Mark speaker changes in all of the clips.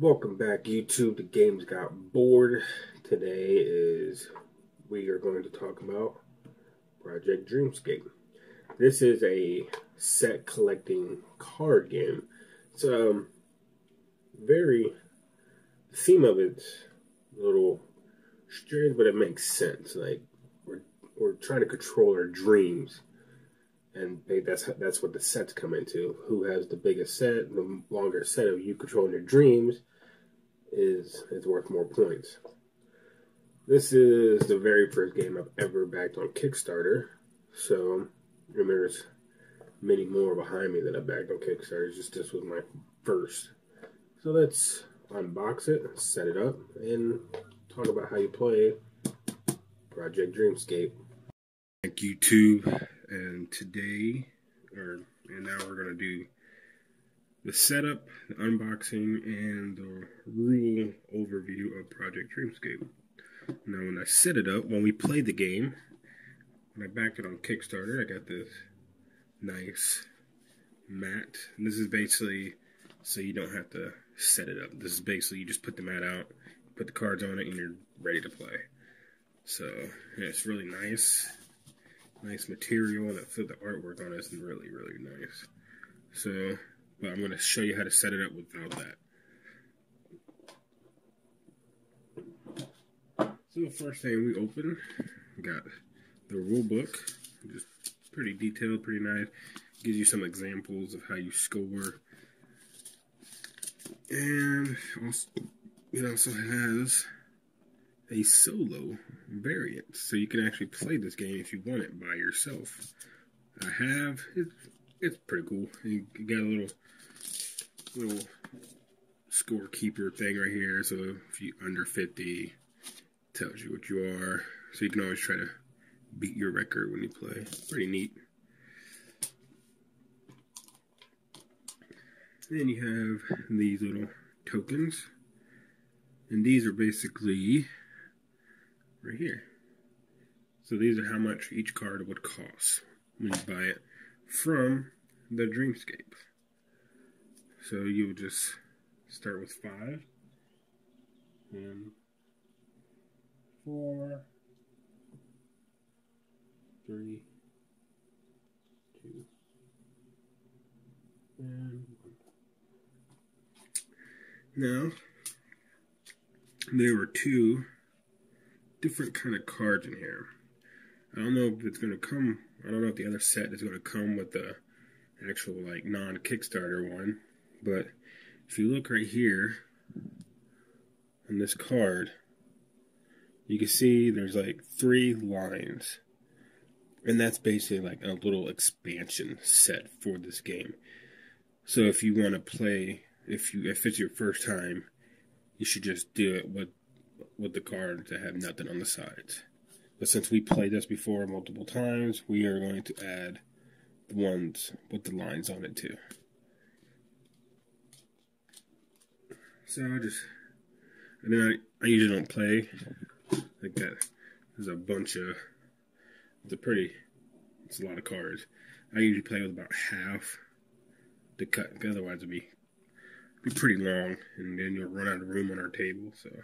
Speaker 1: Welcome back, YouTube. The games got bored. We are going to talk about Project Dreamscape. This is a set collecting card game. It's the theme of it's a little strange, but it makes sense. Like we're trying to control our dreams, and that's what the sets come into. Who has the biggest set? The longer set of you controlling your dreams is worth more points. This is the very first game I've ever backed on Kickstarter. So there's many more behind me that I backed on Kickstarter. This was my first. So let's unbox it, set it up, and talk about how you play Project Dreamscape. Thank you, YouTube. And now we're gonna do the setup, the unboxing, and the rule overview of Project Dreamscape. Now, when I set it up, when we played the game, when I backed it on Kickstarter, I got this nice mat. And this is basically so you don't have to set it up. This is basically you just put the mat out, put the cards on it, and you're ready to play. So, yeah, it's really nice. Nice material, and the artwork on it is really, really nice. So, but I'm going to show you how to set it up without that. So the first thing we open, we got the rulebook. Just pretty detailed, pretty nice. Gives you some examples of how you score. And it also has a solo variant, so you can actually play this game if you want it by yourself. It's pretty cool. You got a little scorekeeper thing right here, so if you under 50, tells you what you are, so you can always try to beat your record when you play. Pretty neat. Then you have these little tokens, and these are basically right here. So these are how much each card would cost when you buy it from the Dreamscape. So you would just start with 5 and 4, 3, 2, and 1. Now, there were 2 different kind of cards in here. I don't know if it's going to come, I don't know if the other set is going to come with the actual like non-Kickstarter one, but if you look right here on this card, you can see there's like 3 lines, and that's basically like a little expansion set for this game. So if you want to play, if it's your first time, you should just do it with the cards that have nothing on the sides. But since we played this before multiple times, we are going to add the ones with the lines on it too. So I usually don't play like that. There's a bunch of, it's a lot of cards. I usually play with about half to cut, otherwise it'd be pretty long, and then you'll run out of room on our table. So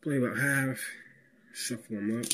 Speaker 1: play about half, shuffle them up.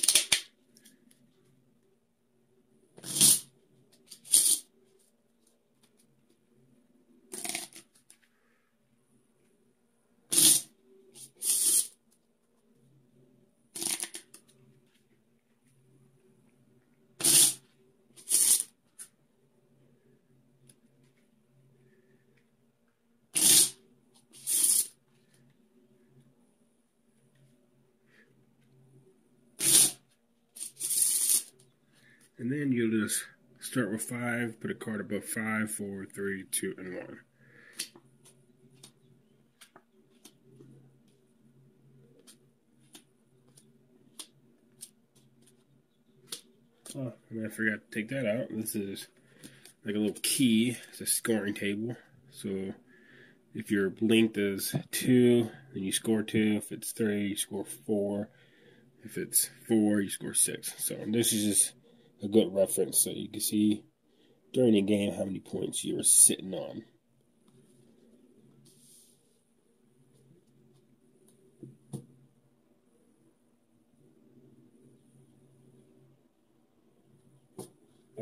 Speaker 1: And then you'll just start with 5, put a card above 5, 4, 3, 2, and 1. Oh, and I forgot to take that out. This is like a little key. It's a scoring table. So if your length is 2, then you score 2. If it's 3, you score 4. If it's 4, you score 6. So this is just a good reference so you can see during the game how many points you were sitting on.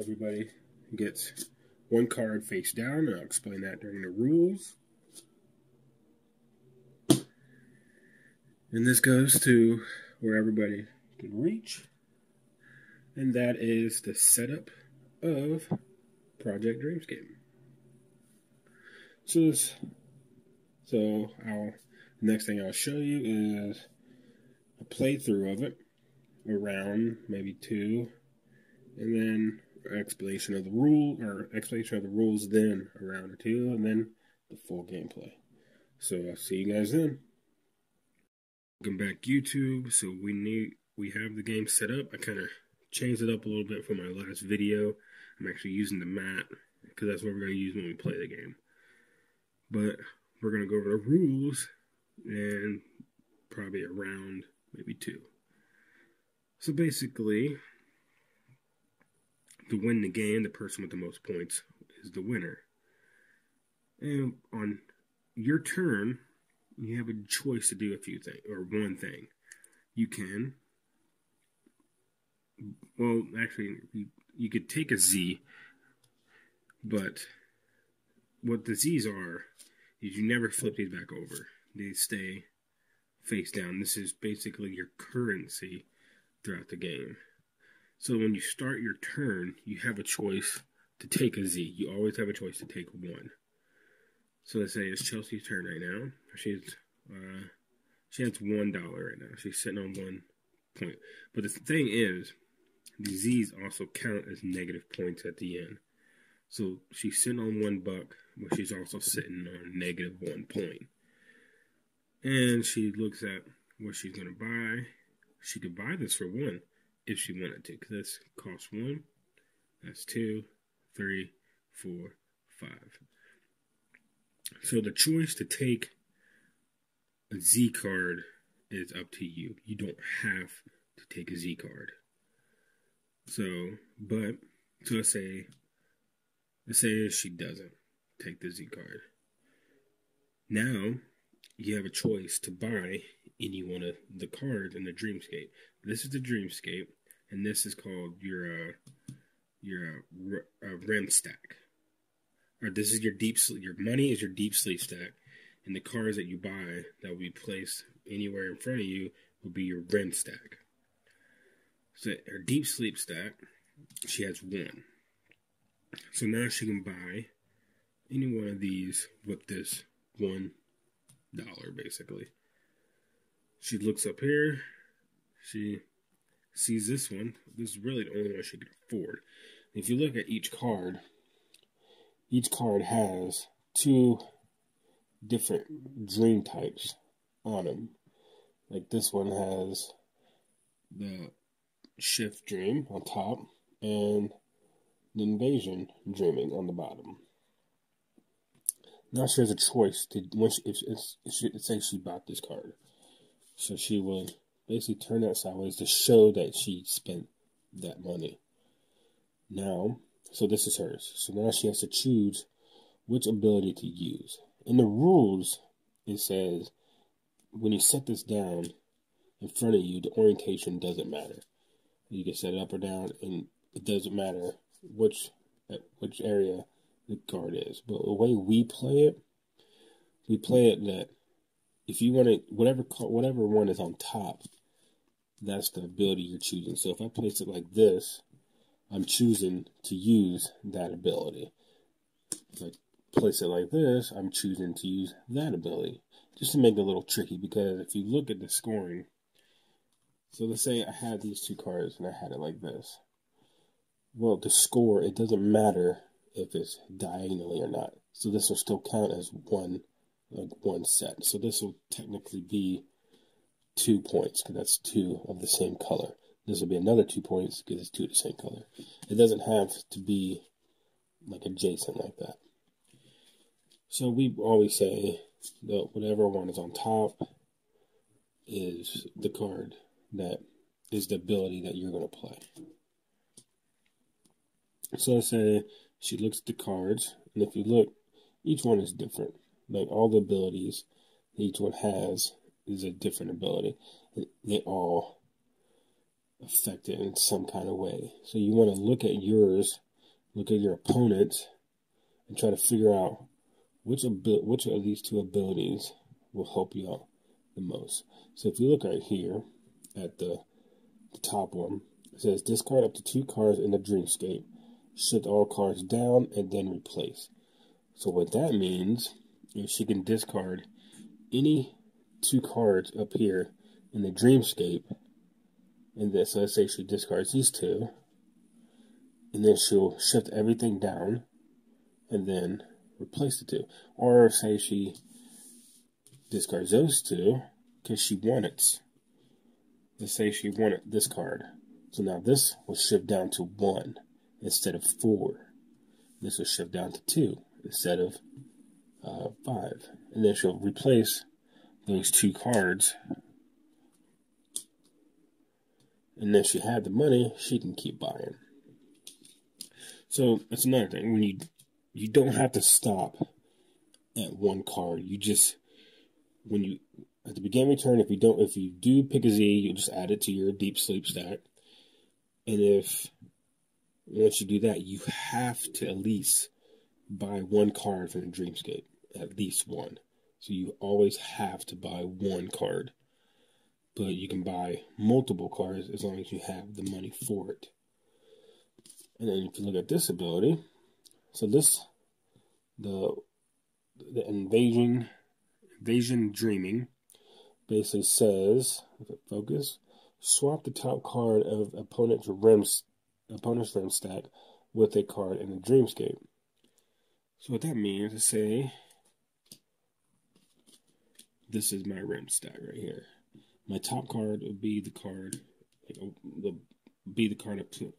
Speaker 1: everybody gets one card face down, and I'll explain that during the rules. And this goes to where everybody can reach, and that is the setup of Project Dreamscape. So next thing I'll show you is a playthrough of it, a round, maybe two, and then explanation of the rules, then a round or two, and then the full gameplay. So I'll see you guys then. Welcome back, YouTube. So we have the game set up. I kind of changed it up a little bit from my last video. I'm actually using the mat because that's what we're going to use when we play the game. But we're going to go over the rules and probably a round, maybe two. So basically, to win the game, the person with the most points is the winner. And on your turn, you have a choice to do a few things, or one thing. You can, well, actually, you could take a Z, but what the Z's are is you never flip these back over. They stay face down. This is basically your currency throughout the game. So when you start your turn, you have a choice to take a Z. You always have a choice to take one. So let's say it's Chelsea's turn right now. She has $1 right now. She's sitting on 1 point. But the thing is, the Z's also count as negative points at the end. So she's sitting on $1, but she's also sitting on negative 1 point. And she looks at what she's going to buy. She could buy this for 1 if she wanted to, because this costs 1. That's 2, 3, 4, 5. So the choice to take a Z card is up to you. You don't have to take a Z card. So let's say she doesn't take the Z card. Now you have a choice to buy any one of the cards in the Dreamscape. This is the Dreamscape, and this is called your REM stack. Or this is your deep sleep. Your money is your deep sleep stack, and the cards that you buy that will be placed anywhere in front of you will be your REM stack. So her deep sleep stack, she has 1. So now she can buy any one of these with this $1, basically. She looks up here. She sees this one. This is really the only one she can afford. If you look at each card has 2 different dream types on them. Like this one has the shift dream on top and the invasion dreaming on the bottom. Now she has a choice to, say she bought this card. So she would basically turn that sideways to show that she spent that money. Now, so this is hers. So now she has to choose which ability to use. In the rules, it says when you set this down in front of you, the orientation doesn't matter. You can set it up or down, and it doesn't matter which area the card is. But the way we play it that if you want to, whatever one is on top, that's the ability you're choosing. So if I place it like this, I'm choosing to use that ability. If I place it like this, I'm choosing to use that ability. Just to make it a little tricky, because if you look at the scoring, so let's say I had these 2 cards and I had it like this. Well, the score, it doesn't matter if it's diagonally or not. So this will still count as one set. So this will technically be 2 points, because that's 2 of the same color. This will be another 2 points because it's 2 of the same color. It doesn't have to be like adjacent like that. So we always say that whatever one is on top is the card that is the ability that you're going to play. So let's say she looks at the cards, and if you look, each one is different. Like all the abilities each one has is a different ability. They all affect it in some kind of way. So you want to look at yours look at your opponent and try to figure out which of these two abilities will help you out the most. So if you look right here at the top one, it says discard up to 2 cards in the Dreamscape, shift all cards down, and then replace. So what that means is she can discard any 2 cards up here in the Dreamscape, and then, so let's say she discards these 2, and then she'll shift everything down, and then replace the 2. Or say she discards those 2 because she wanted. Let's say she wanted this card. So now this will shift down to 1 instead of 4. This will shift down to 2 instead of 5. And then she'll replace those 2 cards. And then she had the money, she can keep buying. So that's another thing. When you don't have to stop at 1 card. You just, when you at the beginning of your turn, if you do pick a Z, you'll just add it to your deep sleep stack. And once you do that, you have to at least buy 1 card from the Dreamscape, at least 1. So you always have to buy 1 card. But you can buy multiple cards as long as you have the money for it. And then if you look at this ability, so the invasion dreaming basically says, if it focus, swap the top card of opponent's rim stack with a card in the Dreamscape. So what that means is, say this is my rim stack right here. My top card would be the card, I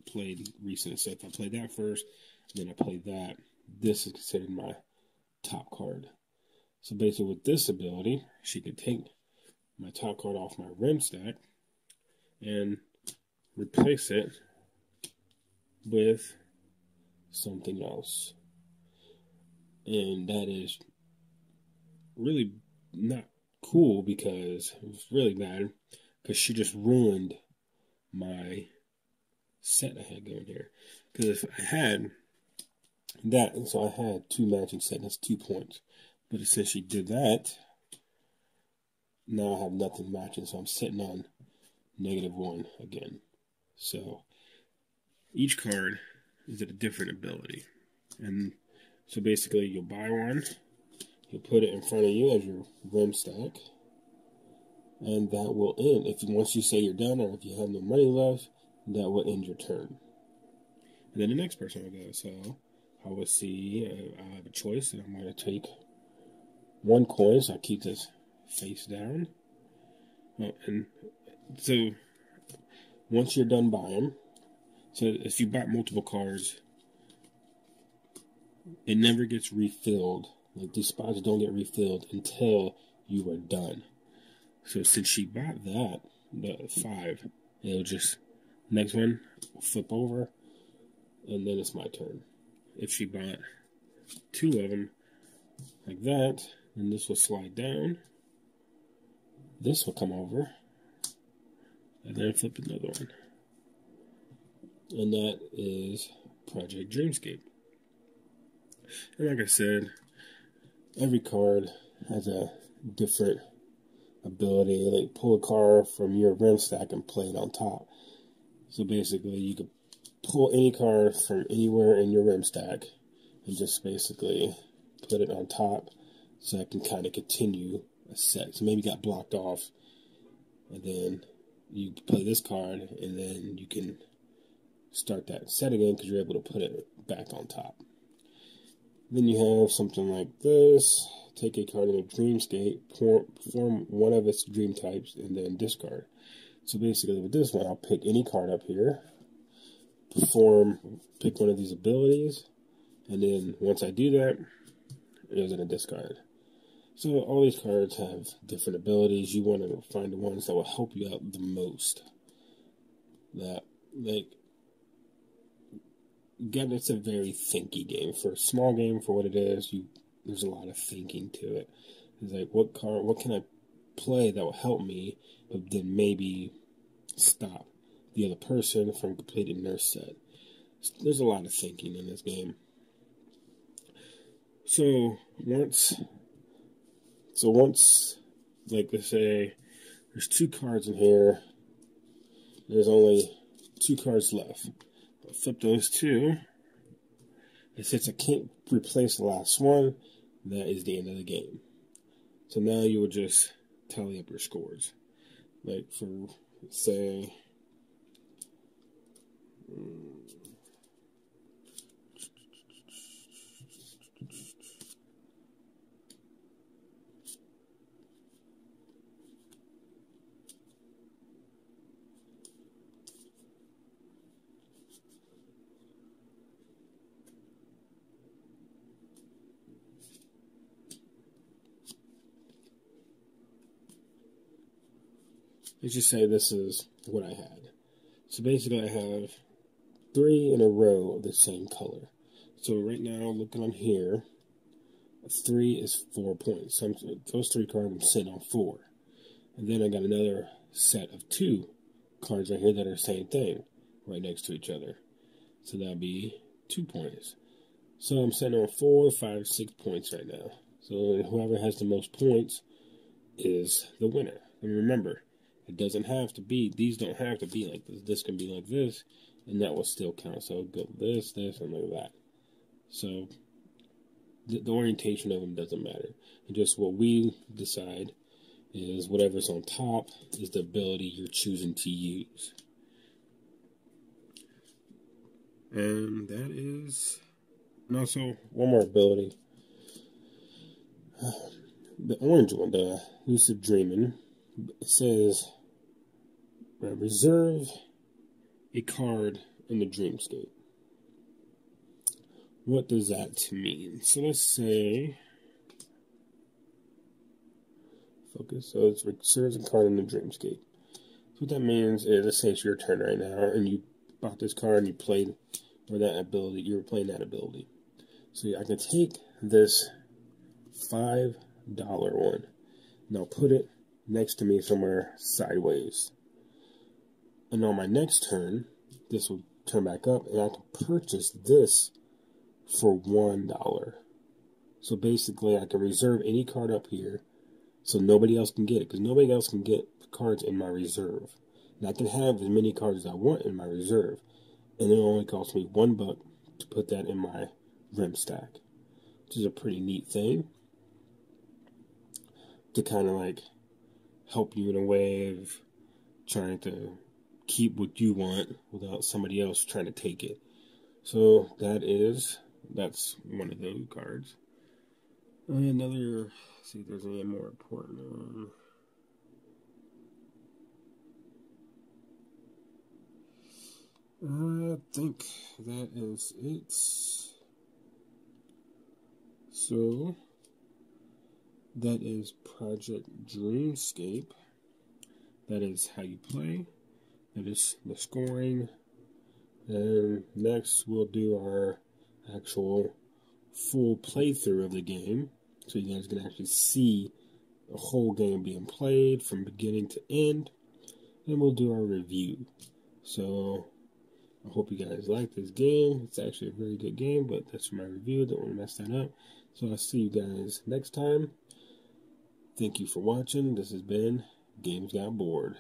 Speaker 1: played recently. So if I play that first, then I play that, this is considered my top card. So basically with this ability, she could take my top card off my rim stack and replace it with something else. And that is really not cool because it's really bad because she just ruined my set I had going here. Because if I had that, and so I had 2 matching sets, that's 2 points. But since she did that, now I have nothing matching, so I'm sitting on -1 again. So each card is at a different ability. And so basically you'll buy one, you'll put it in front of you as your rim stack, and that will end. Once you say you're done, or if you have no money left, that will end your turn. And then the next person will go. So I will see, I have a choice, and I'm going to take 1 coin, so I keep this face down. And so once you're done buying, so if you buy multiple cards, it never gets refilled. Like, these spots don't get refilled until you are done. So since she bought that, the 5, it'll just, next one will flip over, and then it's my turn. If she bought 2 of them like that, then this will slide down, this will come over, and then flip another one. And that is Project Dreamscape. And like I said, every card has a different ability. Like, pull a card from your rim stack and play it on top. So basically, you could pull any card from anywhere in your rim stack and just basically put it on top, so I can kind of continue a set. So maybe you got blocked off, and then you play this card, and then you can start that set again because you're able to put it back on top. Then you have something like this. Take a card in a Dreamscape, form one of its dream types, and then discard. So basically with this one, I'll pick any card up here, pick one of these abilities, and then once I do that, it's going to discard. So all these cards have different abilities. You want to find the ones that will help you out the most. Again, it's a very thinky game. For a small game, for what it is, there's a lot of thinking to it. It's like, what can I play that will help me, but then maybe stop the other person from completing their set. there's a lot of thinking in this game. So once, like let's say, there's 2 cards in here. There's only 2 cards left. I'll flip those 2. And since I can't replace the last one, that is the end of the game. So now you would just tally up your scores. Like for, say, let's just say this is what I had. So basically I have 3 in a row of the same color. So right now, looking on here, 3 is 4 points. So those 3 cards I'm sitting on 4. And then I got another set of 2 cards right here that are the same thing, right next to each other. So that'd be 2 points. So I'm sitting on 4, 5, 6 points right now. So whoever has the most points is the winner. And remember, it doesn't have to be, these don't have to be like this. This can be like this, and that will still count. So go this, and like that. So the orientation of them doesn't matter. And just what we decide is whatever's on top is the ability you're choosing to use. And that is, and also one more ability. The orange one, the Lucid Dreaming, it says reserve a card in the Dreamscape. What does that mean? So let's say, focus, so it's reserves a card in the Dreamscape. So what that means is, let's say it's your turn right now, and you bought this card and you played or that ability, you were playing that ability. So I can take this $5 one, and I'll put it next to me somewhere sideways. And on my next turn, this will turn back up, and I can purchase this for $1. So basically, I can reserve any card up here, so nobody else can get it, because nobody else can get the cards in my reserve. And I can have as many cards as I want in my reserve, and it only costs me $1 to put that in my rim stack, which is a pretty neat thing to kind of like help you in a way of trying to keep what you want without somebody else trying to take it. So that's one of those cards. Another, see if there's any more important one. I think that is it. So that is Project Dreamscape. That is how you play. That is the scoring. And next we'll do our actual full playthrough of the game, so you guys can actually see the whole game being played from beginning to end. And we'll do our review. So I hope you guys like this game. It's actually a very good game, but that's my review. Don't want to mess that up. So I'll see you guys next time. Thank you for watching. This has been Games Got Bored.